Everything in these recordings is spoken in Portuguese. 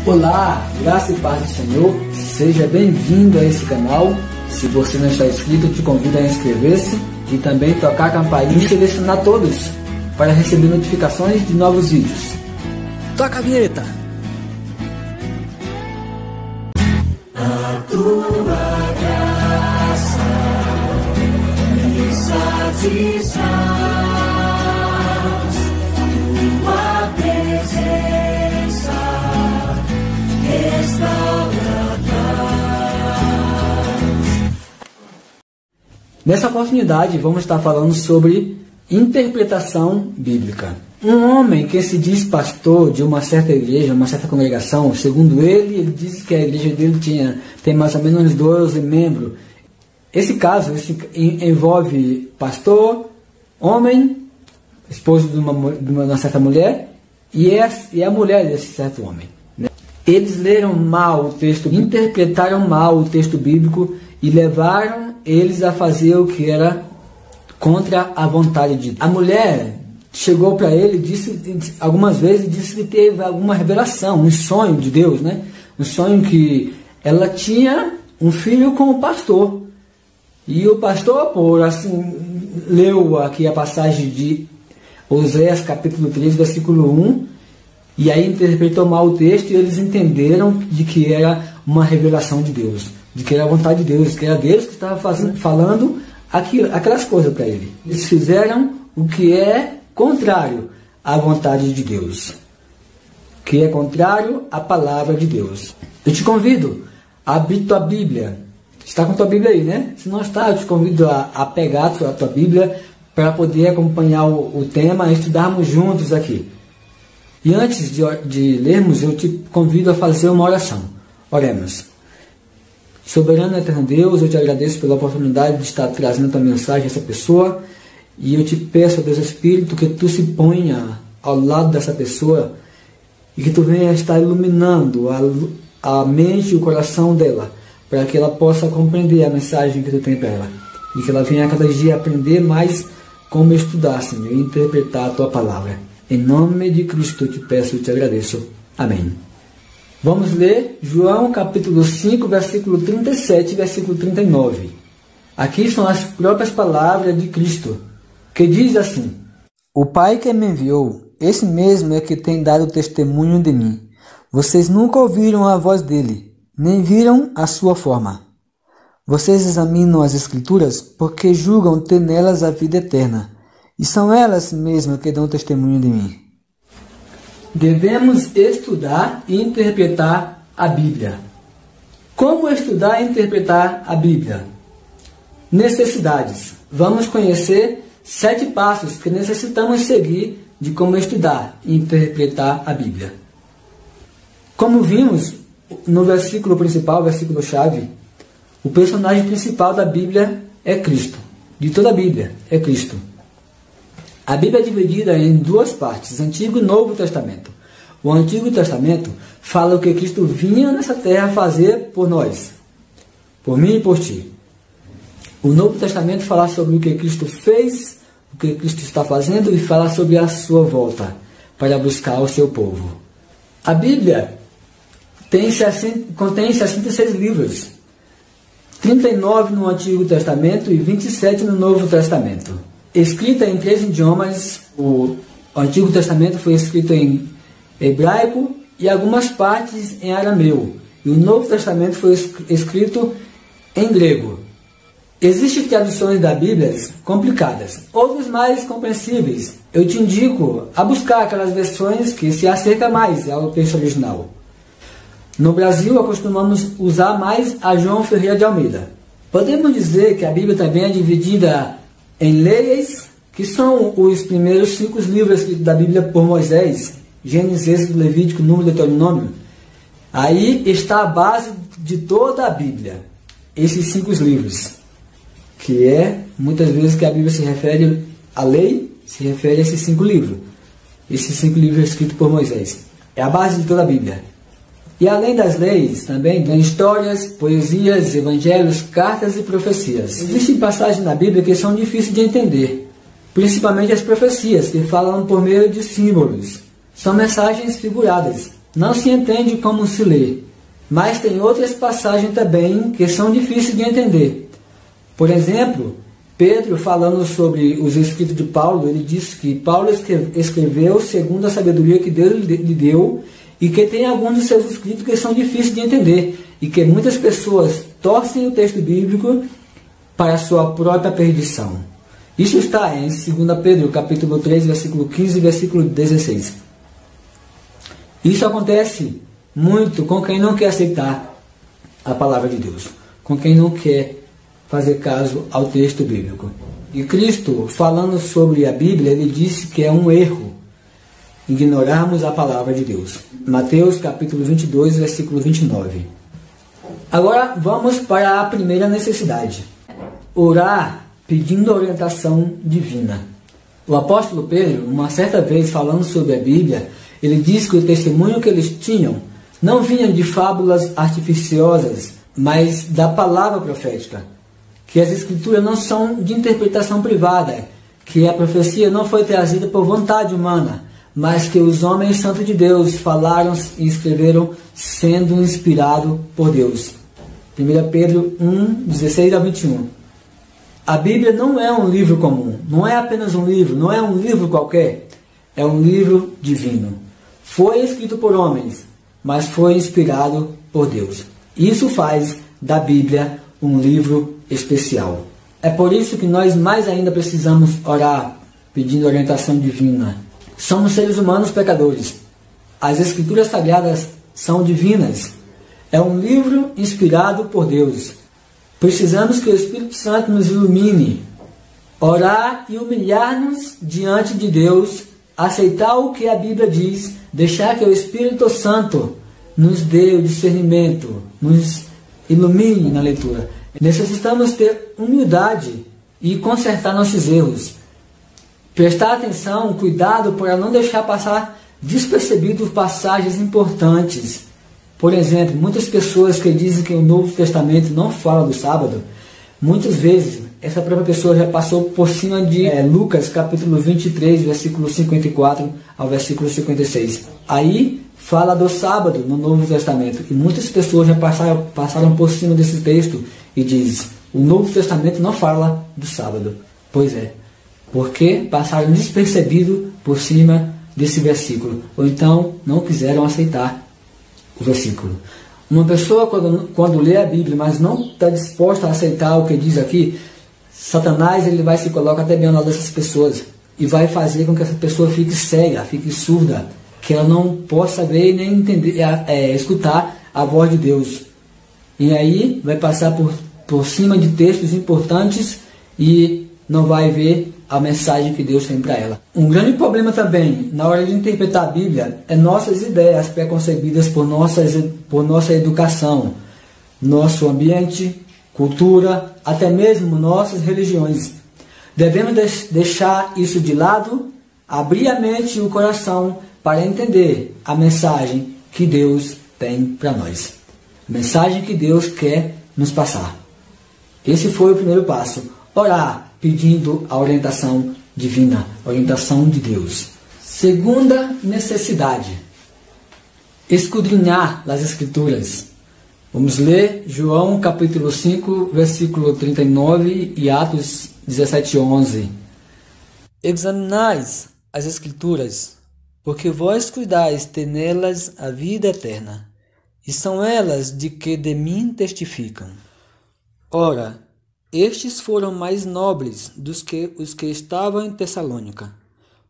Olá, graça e paz do Senhor, seja bem-vindo a esse canal. Se você não está inscrito, eu te convido a inscrever-se e também tocar a campainha e selecionar todos para receber notificações de novos vídeos. Toca a vinheta! A tua graça me satisfaz, tua presença restaura paz. Nessa oportunidade vamos estar falando sobre interpretação bíblica. Um homem que se diz pastor de uma certa igreja, uma certa congregação, segundo ele diz que a igreja dele tem mais ou menos 12 membros. Esse caso envolve pastor, homem, esposo de uma certa mulher e a mulher desse certo homem. Eles leram mal o texto, interpretaram mal o texto bíblico e levaram eles a fazer o que era contra a vontade de Deus. A mulher chegou para ele algumas vezes disse que teve alguma revelação, um sonho de Deus, né? Um sonho que ela tinha um filho com o pastor. E o pastor, leu aqui a passagem de Oséias capítulo 3, versículo 1, e aí interpretou mal o texto e eles entenderam de que era uma revelação de Deus, de que era a vontade de Deus, que era Deus que estava falando aquelas coisas para ele. Eles fizeram o que é contrário à vontade de Deus, que é contrário à palavra de Deus. Eu te convido a abrir tua Bíblia. Está com tua Bíblia aí, né? Se não está, eu te convido a pegar a tua Bíblia para poder acompanhar o tema e estudarmos juntos aqui. E antes de lermos, eu te convido a fazer uma oração. Oremos. Soberano e eterno Deus, eu te agradeço pela oportunidade de estar trazendo tua mensagem a essa pessoa. E eu te peço, Deus Espírito, que tu se ponha ao lado dessa pessoa e que tu venha estar iluminando a mente e o coração dela, para que ela possa compreender a mensagem que tu tem para ela. E que ela venha a cada dia aprender mais como estudar, Senhor, e interpretar a tua palavra. Em nome de Cristo eu te peço e te agradeço. Amém. Vamos ler João capítulo 5, versículo 37 e versículo 39. Aqui são as próprias palavras de Cristo, que diz assim: O Pai que me enviou, esse mesmo é que tem dado testemunho de mim. Vocês nunca ouviram a voz dele, nem viram a sua forma. Vocês examinam as Escrituras porque julgam ter nelas a vida eterna, e são elas mesmas que dão testemunho de mim. Devemos estudar e interpretar a Bíblia. Como estudar e interpretar a Bíblia? Necessidades. Vamos conhecer 7 passos que necessitamos seguir de como estudar e interpretar a Bíblia. Como vimos no versículo principal, versículo-chave, o personagem principal da Bíblia é Cristo. De toda a Bíblia é Cristo. A Bíblia é dividida em 2 partes, Antigo e Novo Testamento. O Antigo Testamento fala o que Cristo vinha nessa terra fazer por nós, por mim e por ti. O Novo Testamento fala sobre o que Cristo fez, o que Cristo está fazendo e fala sobre a sua volta para buscar o seu povo. A Bíblia contém 66 livros, 39 no Antigo Testamento e 27 no Novo Testamento. Escrita em 3 idiomas, o Antigo Testamento foi escrito em hebraico e algumas partes em arameu, e o Novo Testamento foi escrito em grego. Existem traduções da Bíblia complicadas, outras mais compreensíveis. Eu te indico a buscar aquelas versões que se acercam mais ao texto original. No Brasil, acostumamos usar mais a João Ferreira de Almeida. Podemos dizer que a Bíblia também é dividida em leis, que são os primeiros 5 livros da Bíblia por Moisés, Gênesis, Êxodo, Levítico, Número, Deuteronômio. Aí está a base de toda a Bíblia, esses 5 livros, que é muitas vezes que a Bíblia se refere à lei, se refere a esses 5 livros. Esses 5 livros escritos por Moisés. É a base de toda a Bíblia. E além das leis, também tem histórias, poesias, evangelhos, cartas e profecias. Existem passagens na Bíblia que são difíceis de entender, principalmente as profecias, que falam por meio de símbolos. São mensagens figuradas. não se entende como se lê, mas tem outras passagens também que são difíceis de entender. Por exemplo, Pedro, falando sobre os escritos de Paulo, ele disse que Paulo escreveu segundo a sabedoria que Deus lhe deu e que tem alguns de seus escritos que são difíceis de entender e que muitas pessoas torcem o texto bíblico para a sua própria perdição. Isso está em 2 Pedro, capítulo 3, versículo 15 e versículo 16. Isso acontece muito com quem não quer aceitar a palavra de Deus, com quem não quer fazer caso ao texto bíblico. E Cristo, falando sobre a Bíblia, ele disse que é um erro ignorarmos a palavra de Deus. Mateus capítulo 22, versículo 29. Agora vamos para a primeira necessidade. Orar pedindo orientação divina. O apóstolo Pedro, uma certa vez falando sobre a Bíblia, ele disse que o testemunho que eles tinham não vinha de fábulas artificiosas, mas da palavra profética. Que as escrituras não são de interpretação privada, que a profecia não foi trazida por vontade humana, mas que os homens santos de Deus falaram e escreveram sendo inspirados por Deus. 1 Pedro 1, 16 a 21. A Bíblia não é um livro comum, não é apenas um livro, não é um livro qualquer, é um livro divino. Foi escrito por homens, mas foi inspirado por Deus. Isso faz da Bíblia um livro especial. É por isso que nós mais ainda precisamos orar, pedindo orientação divina. Somos seres humanos pecadores. As Escrituras Sagradas são divinas. É um livro inspirado por Deus. Precisamos que o Espírito Santo nos ilumine. Orar e humilhar-nos diante de Deus, aceitar o que a Bíblia diz, deixar que o Espírito Santo nos dê o discernimento, nos ilumine na leitura. Necessitamos ter humildade e consertar nossos erros. Prestar atenção, cuidado para não deixar passar despercebidos passagens importantes. Por exemplo, muitas pessoas que dizem que o Novo Testamento não fala do sábado, muitas vezes essa própria pessoa já passou por cima de Lucas capítulo 23, versículo 54 ao versículo 56. Aí fala do sábado no Novo Testamento. E muitas pessoas já passaram por cima desse texto e dizem: o Novo Testamento não fala do sábado. Pois é, porque passaram despercebido por cima desse versículo, ou então não quiseram aceitar o versículo. Uma pessoa quando lê a Bíblia, mas não está disposta a aceitar o que diz aqui, Satanás ele vai se colocar até bem ao lado dessas pessoas e vai fazer com que essa pessoa fique cega, fique surda, que ela não possa ver nem entender, escutar a voz de Deus. E aí vai passar por cima de textos importantes e não vai ver a mensagem que Deus tem para ela. Um grande problema também na hora de interpretar a Bíblia é nossas ideias preconcebidas por nossa educação, nosso ambiente, cultura, até mesmo nossas religiões. Devemos deixar isso de lado, abrir a mente e o coração para entender a mensagem que Deus tem para nós. A mensagem que Deus quer nos passar. Esse foi o primeiro passo. Orar, pedindo a orientação divina, a orientação de Deus. Segunda necessidade. Escudrinhar as Escrituras. Vamos ler João capítulo 5, versículo 39 e Atos 17, 11. Examinais as Escrituras, porque vós cuidais ter nelas a vida eterna, e são elas de que de mim testificam. Ora, estes foram mais nobres dos que os que estavam em Tessalônica,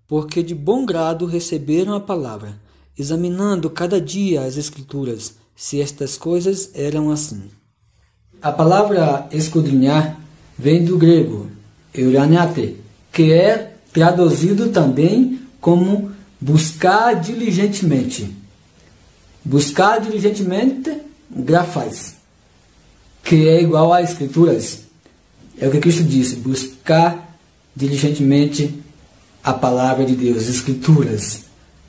porque de bom grado receberam a palavra, examinando cada dia as Escrituras, se estas coisas eram assim. A palavra escudrinhar vem do grego euraniate, que é traduzido também como buscar diligentemente. Buscar diligentemente, grafais, que é igual a Escrituras. É o que Cristo disse: buscar diligentemente a palavra de Deus, as Escrituras,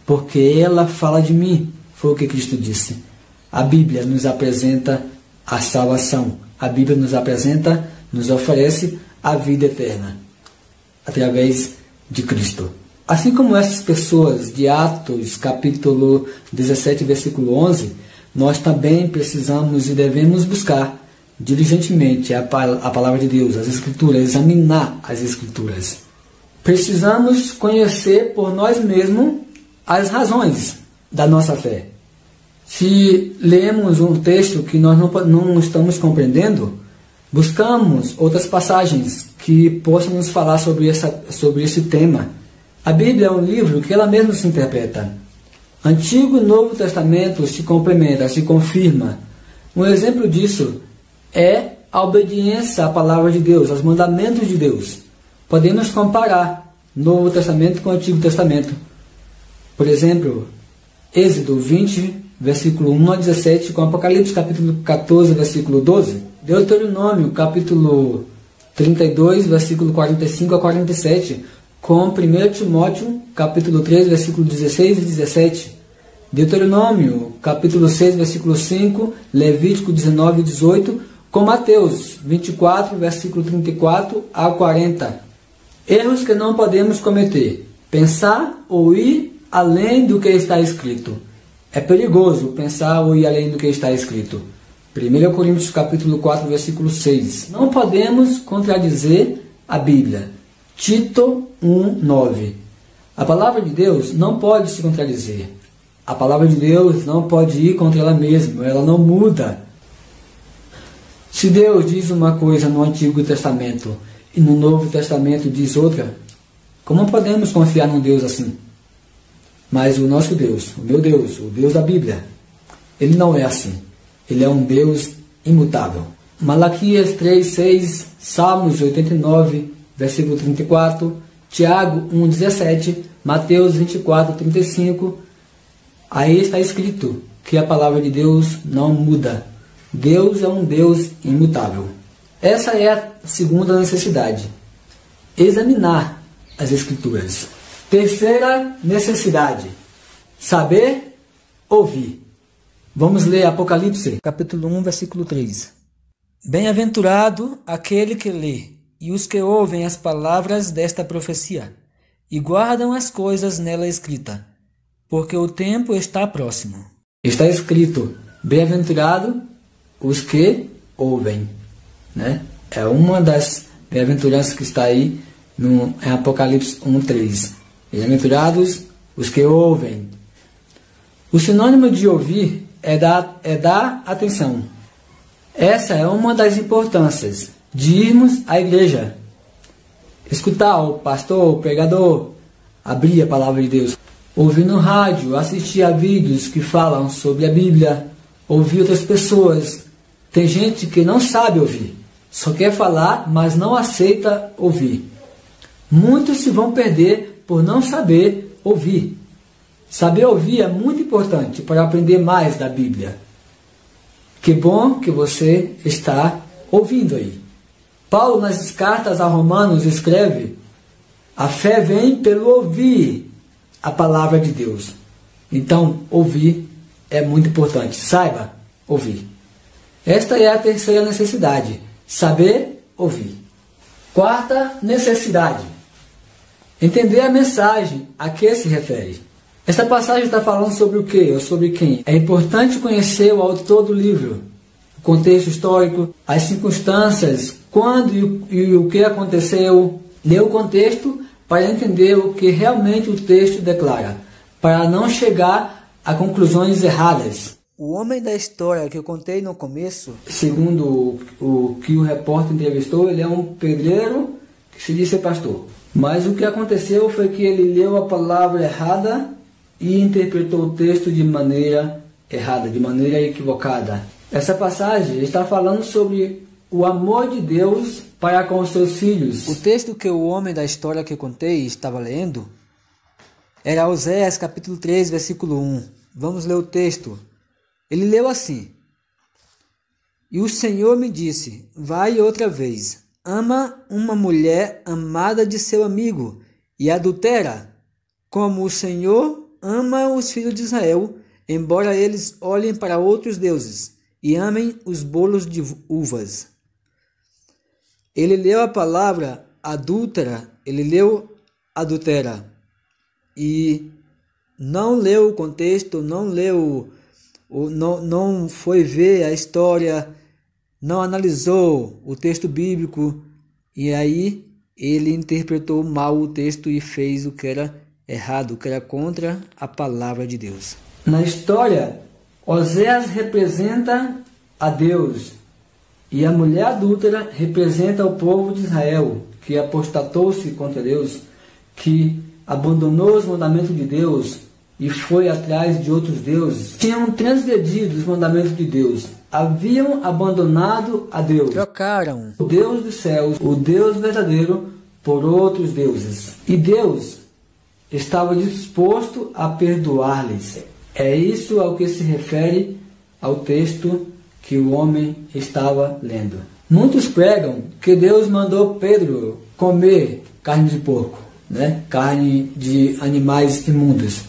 porque ela fala de mim. Foi o que Cristo disse. A Bíblia nos apresenta a salvação. A Bíblia nos oferece a vida eterna através de Cristo. Assim como essas pessoas de Atos, capítulo 17, versículo 11, nós também precisamos e devemos buscar diligentemente a palavra de Deus, as Escrituras, examinar as Escrituras. Precisamos conhecer por nós mesmos as razões da nossa fé. Se lemos um texto que nós não estamos compreendendo, buscamos outras passagens que possam nos falar sobre esse tema. A Bíblia é um livro que ela mesma se interpreta. Antigo e Novo Testamento se complementa, se confirma. Um exemplo disso é a obediência à palavra de Deus, aos mandamentos de Deus. Podemos comparar Novo Testamento com o Antigo Testamento. Por exemplo, Êxodo 20, versículo 1 a 17, com Apocalipse capítulo 14, versículo 12. Deuteronômio capítulo 32, versículo 45 a 47, com 1 Timóteo capítulo 3, versículo 16 e 17. Deuteronômio capítulo 6, versículo 5, Levítico 19 e 18, com Mateus 24, versículo 34 a 40. Erros que não podemos cometer: pensar ou ir além do que está escrito. É perigoso pensar ou ir além do que está escrito. 1 Coríntios capítulo 4, versículo 6. Não podemos contradizer a Bíblia. Tito 1, 9. A palavra de Deus não pode se contradizer. A palavra de Deus não pode ir contra ela mesma, ela não muda. Se Deus diz uma coisa no Antigo Testamento e no Novo Testamento diz outra, como podemos confiar num Deus assim? Mas o nosso Deus, o meu Deus, o Deus da Bíblia, ele não é assim. Ele é um Deus imutável. Malaquias 3, 6, Salmos 89, versículo 34, Tiago 1, 17, Mateus 24, 35. Aí está escrito que a palavra de Deus não muda. Deus é um Deus imutável. Essa é a segunda necessidade: examinar as Escrituras. Terceira necessidade: saber ouvir. Vamos ler Apocalipse, capítulo 1, versículo 3. Bem-aventurado aquele que lê e os que ouvem as palavras desta profecia e guardam as coisas nela escritas, porque o tempo está próximo. Está escrito: bem-aventurado os que ouvem, né? É uma das bem-aventuranças que está aí em Apocalipse 1:3. Bem-aventurados os que ouvem. O sinônimo de ouvir é dar atenção. Essa é uma das importâncias de irmos à igreja. Escutar o pastor, o pregador, abrir a palavra de Deus. Ouvir no rádio, assistir a vídeos que falam sobre a Bíblia, ouvir outras pessoas. Tem gente que não sabe ouvir, só quer falar, mas não aceita ouvir. Muitos se vão perder por não saber ouvir. Saber ouvir é muito importante para aprender mais da Bíblia. Que bom que você está ouvindo aí. Paulo, nas cartas a Romanos, escreve: a fé vem pelo ouvir a palavra de Deus. Então, ouvir é muito importante. Saiba ouvir. Esta é a terceira necessidade: saber ouvir. Quarta necessidade: entender a mensagem a que se refere. Esta passagem está falando sobre o quê ou sobre quem? É importante conhecer o autor do livro, o contexto histórico, as circunstâncias, quando e o que aconteceu. Ler o contexto para entender o que realmente o texto declara, para não chegar a conclusões erradas. O homem da história que eu contei no começo, segundo o que o repórter entrevistou, ele é um pedreiro que se diz ser pastor. Mas o que aconteceu foi que ele leu a palavra errada e interpretou o texto de maneira errada, de maneira equivocada. Essa passagem está falando sobre o amor de Deus para com os seus filhos. O texto que o homem da história que eu contei estava lendo era Oséias capítulo 3, versículo 1. Vamos ler o texto. Ele leu assim: e o Senhor me disse: vai outra vez, ama uma mulher amada de seu amigo e adultera, como o Senhor ama os filhos de Israel, embora eles olhem para outros deuses e amem os bolos de uvas. Ele leu a palavra adúltera, ele leu adultera. e não leu o contexto, não leu, não foi ver a história, não analisou o texto bíblico, e aí ele interpretou mal o texto e fez o que era errado, o que era contra a palavra de Deus. Na história, Oséias representa a Deus e a mulher adúltera representa o povo de Israel, que apostatou-se contra Deus, que abandonou os mandamentos de Deus e foi atrás de outros deuses. Tinham transgredido os mandamentos de Deus, haviam abandonado a Deus, trocaram o Deus dos céus, o Deus verdadeiro, por outros deuses. E Deus estava disposto a perdoar-lhes. É isso ao que se refere ao texto que o homem estava lendo. Muitos pregam que Deus mandou Pedro comer carne de porco, carne de animais imundos.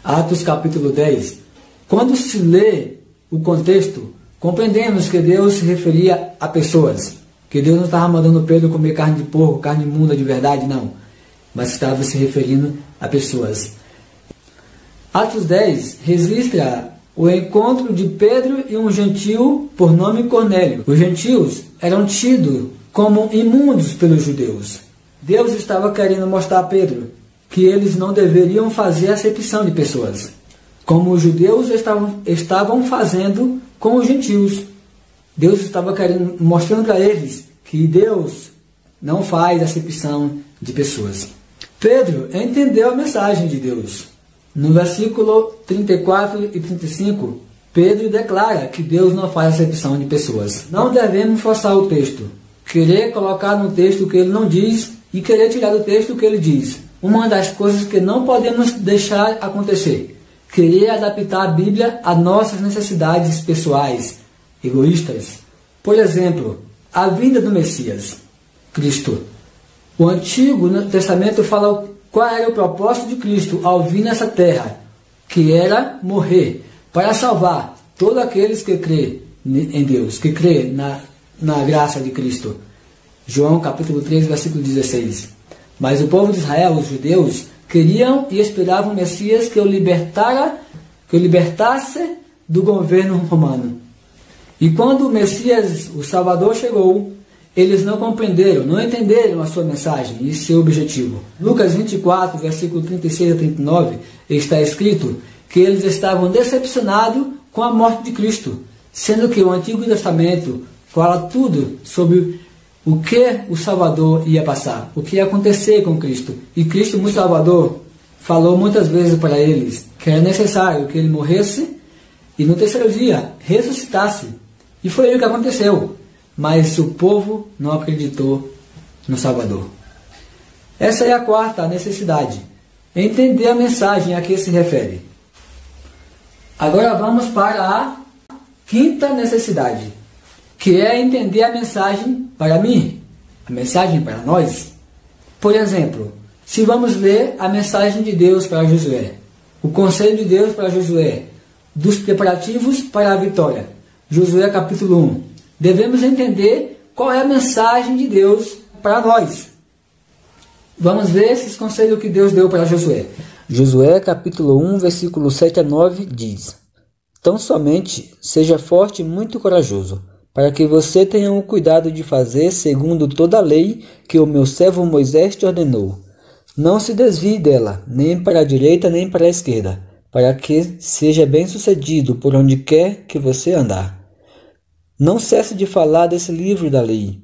Atos capítulo 10. Quando se lê o contexto, compreendemos que Deus se referia a pessoas, que Deus não estava mandando Pedro comer carne de porco, carne imunda de verdade, não, mas estava se referindo a pessoas. Atos 10 registra o encontro de Pedro e um gentio por nome Cornélio. Os gentios eram tidos como imundos pelos judeus. Deus estava querendo mostrar a Pedro que eles não deveriam fazer acepção de pessoas, como os judeus estavam fazendo com os gentios. Deus estava mostrando para eles que Deus não faz acepção de pessoas. Pedro entendeu a mensagem de Deus. No versículo 34 e 35, Pedro declara que Deus não faz acepção de pessoas. Não devemos forçar o texto, querer colocar no texto o que ele não diz e querer tirar do texto o que ele diz. Uma das coisas que não podemos deixar acontecer, querer adaptar a Bíblia a nossas necessidades pessoais, egoístas. Por exemplo, a vinda do Messias, Cristo. O Antigo Testamento fala qual era o propósito de Cristo ao vir nessa terra, que era morrer para salvar todos aqueles que crê em Deus, que crê na graça de Cristo. João capítulo 3, versículo 16. Mas o povo de Israel, os judeus, queriam e esperavam o Messias que o libertasse do governo romano. E quando o Messias, o Salvador, chegou, eles não compreenderam, não entenderam a sua mensagem e seu objetivo. Lucas 24, versículo 36 a 39, está escrito que eles estavam decepcionados com a morte de Cristo, sendo que o Antigo Testamento fala tudo sobre o que o Salvador ia passar, o que ia acontecer com Cristo. E Cristo, o Salvador, falou muitas vezes para eles que era necessário que ele morresse e no terceiro dia ressuscitasse. E foi o que aconteceu. Mas o povo não acreditou no Salvador. Essa é a quarta necessidade. Entender a mensagem a que se refere. Agora vamos para a quinta necessidade, que é entender a mensagem para mim, a mensagem para nós. Por exemplo, se vamos ler a mensagem de Deus para Josué, o conselho de Deus para Josué, dos preparativos para a vitória, Josué capítulo 1. Devemos entender qual é a mensagem de Deus para nós. Vamos ver esses conselhos que Deus deu para Josué. Josué capítulo 1, versículo 7 a 9 diz: Tão somente seja forte e muito corajoso, para que você tenha o cuidado de fazer segundo toda a lei que o meu servo Moisés te ordenou. Não se desvie dela, nem para a direita nem para a esquerda, para que seja bem-sucedido por onde quer que você andar. Não cesse de falar desse livro da lei.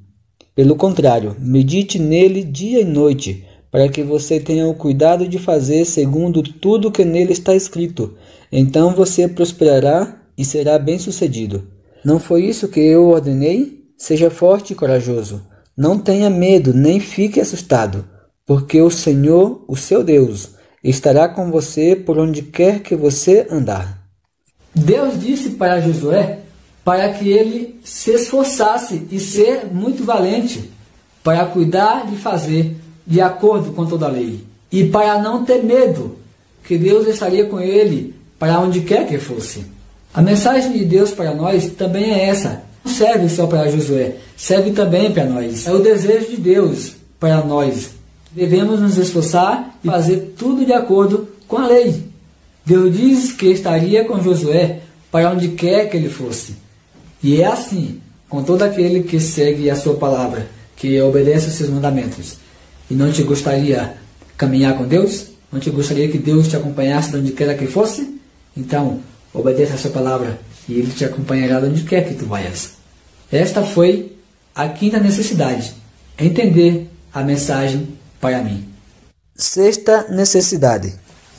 Pelo contrário, medite nele dia e noite, para que você tenha o cuidado de fazer segundo tudo que nele está escrito. Então você prosperará e será bem-sucedido. Não foi isso que eu ordenei? Seja forte e corajoso. Não tenha medo, nem fique assustado, porque o Senhor, o seu Deus, estará com você por onde quer que você andar. Deus disse para Josué para que ele se esforçasse e ser muito valente para cuidar de fazer de acordo com toda a lei. E para não ter medo, que Deus estaria com ele para onde quer que fosse. A mensagem de Deus para nós também é essa. Não serve só para Josué, serve também para nós. É o desejo de Deus para nós, Devemos nos esforçar e fazer tudo de acordo com a lei. Deus diz que estaria com Josué para onde quer que ele fosse. E é assim com todo aquele que segue a sua palavra, que obedece aos seus mandamentos. E não te gostaria caminhar com Deus? Não te gostaria que Deus te acompanhasse de onde quer que fosse? Então, obedeça a sua palavra e Ele te acompanhará de onde quer que tu vayas. Esta foi a quinta necessidade: entender a mensagem para mim. Sexta necessidade: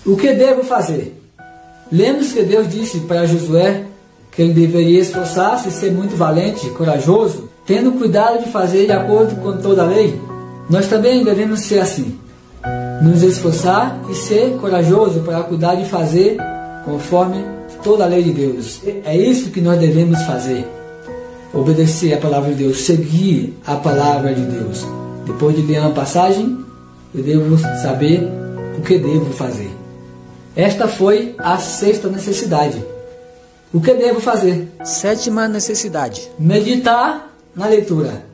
o que devo fazer? Lemos que Deus disse para Josué que ele deveria esforçar-se e ser muito valente e corajoso, tendo cuidado de fazer de acordo com toda a lei. Nós também devemos ser assim: nos esforçar e ser corajoso para cuidar de fazer conforme toda a lei de Deus. É isso que nós devemos fazer: obedecer a palavra de Deus, seguir a palavra de Deus. Depois de ler uma passagem, eu devo saber o que devo fazer. Esta foi a sexta necessidade. O que devo fazer? Sétima necessidade: meditar na leitura.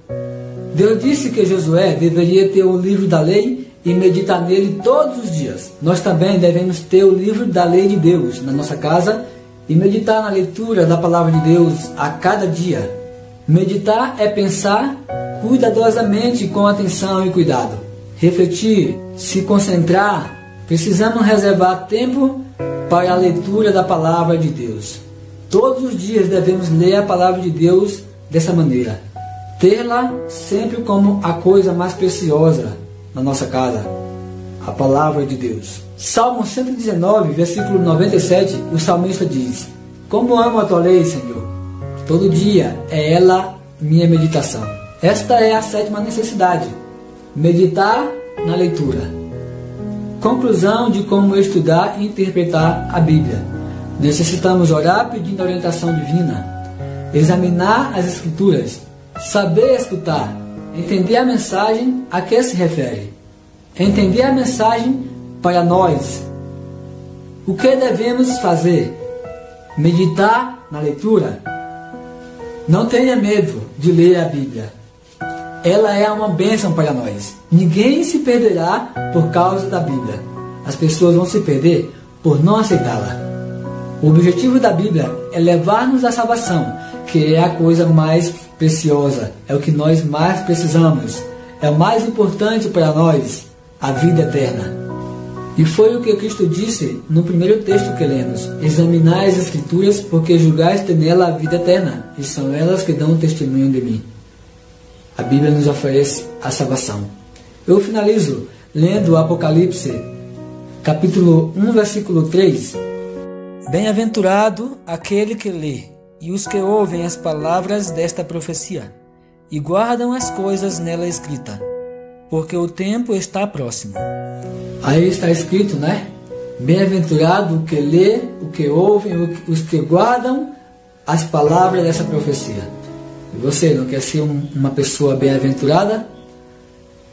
Deus disse que Josué deveria ter o livro da lei e meditar nele todos os dias. Nós também devemos ter o livro da lei de Deus na nossa casa e meditar na leitura da palavra de Deus a cada dia. Meditar é pensar cuidadosamente, com atenção e cuidado. Refletir, se concentrar. Precisamos reservar tempo para a leitura da palavra de Deus. Todos os dias devemos ler a palavra de Deus dessa maneira. Tê-la sempre como a coisa mais preciosa na nossa casa, a palavra de Deus. Salmo 119, versículo 97, o salmista diz: como amo a tua lei, Senhor. Todo dia é ela minha meditação. Esta é a sétima necessidade: meditar na leitura. Conclusão de como estudar e interpretar a Bíblia. Necessitamos orar pedindo orientação divina, examinar as Escrituras, saber escutar, entender a mensagem a que se refere, entender a mensagem para nós. O que devemos fazer? Meditar na leitura. Não tenha medo de ler a Bíblia. Ela é uma bênção para nós. Ninguém se perderá por causa da Bíblia. As pessoas vão se perder por não aceitá-la. O objetivo da Bíblia é levar-nos à salvação, que é a coisa mais preciosa, é o que nós mais precisamos, é o mais importante para nós, a vida eterna. E foi o que Cristo disse no primeiro texto que lemos: examinai as Escrituras, porque julgais ter nela a vida eterna, e são elas que dão testemunho de mim. A Bíblia nos oferece a salvação. Eu finalizo lendo o Apocalipse, capítulo 1, versículo 3. Bem-aventurado aquele que lê, e os que ouvem as palavras desta profecia, e guardam as coisas nela escritas, porque o tempo está próximo. Aí está escrito, né? Bem-aventurado o que lê, o que ouvem, os que guardam as palavras dessa profecia. E você não quer ser uma pessoa bem-aventurada?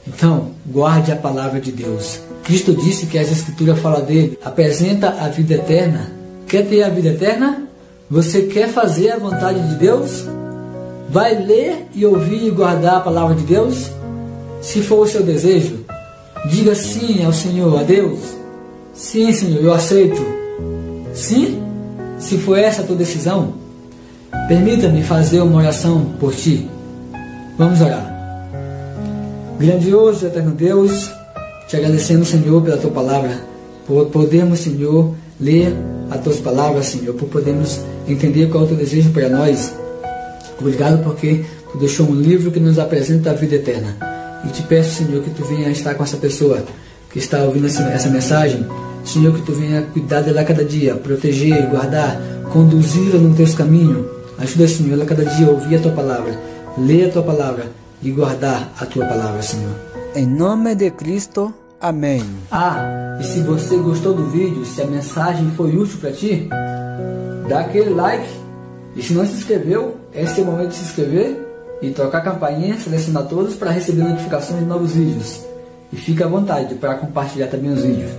Então, guarde a palavra de Deus. Cristo disse que as Escrituras falam dele, apresenta a vida eterna. Quer ter a vida eterna? Você quer fazer a vontade de Deus? Vai ler e ouvir e guardar a palavra de Deus? Se for o seu desejo, diga sim ao Senhor, a Deus. Sim, Senhor, eu aceito. Sim? Se for essa a tua decisão, permita-me fazer uma oração por ti. Vamos orar. Grandioso e eterno Deus, te agradecendo, Senhor, pela tua palavra, por podermos, Senhor, ler as tuas palavras, Senhor, por podermos entender qual é o teu desejo para nós. Obrigado porque tu deixou um livro que nos apresenta a vida eterna. E te peço, Senhor, que tu venha estar com essa pessoa que está ouvindo essa mensagem. Senhor, que tu venha cuidar dela cada dia, proteger, guardar, conduzi-la nos teus caminhos. Ajuda, Senhor, ela cada dia a ouvir a tua palavra, ler a tua palavra e guardar a tua palavra, Senhor. Em nome de Cristo, amém. E se você gostou do vídeo, se a mensagem foi útil para ti, dá aquele like. E se não se inscreveu, esse é o momento de se inscrever e tocar a campainha, selecionar todos para receber notificações de novos vídeos. E fique à vontade para compartilhar também os vídeos.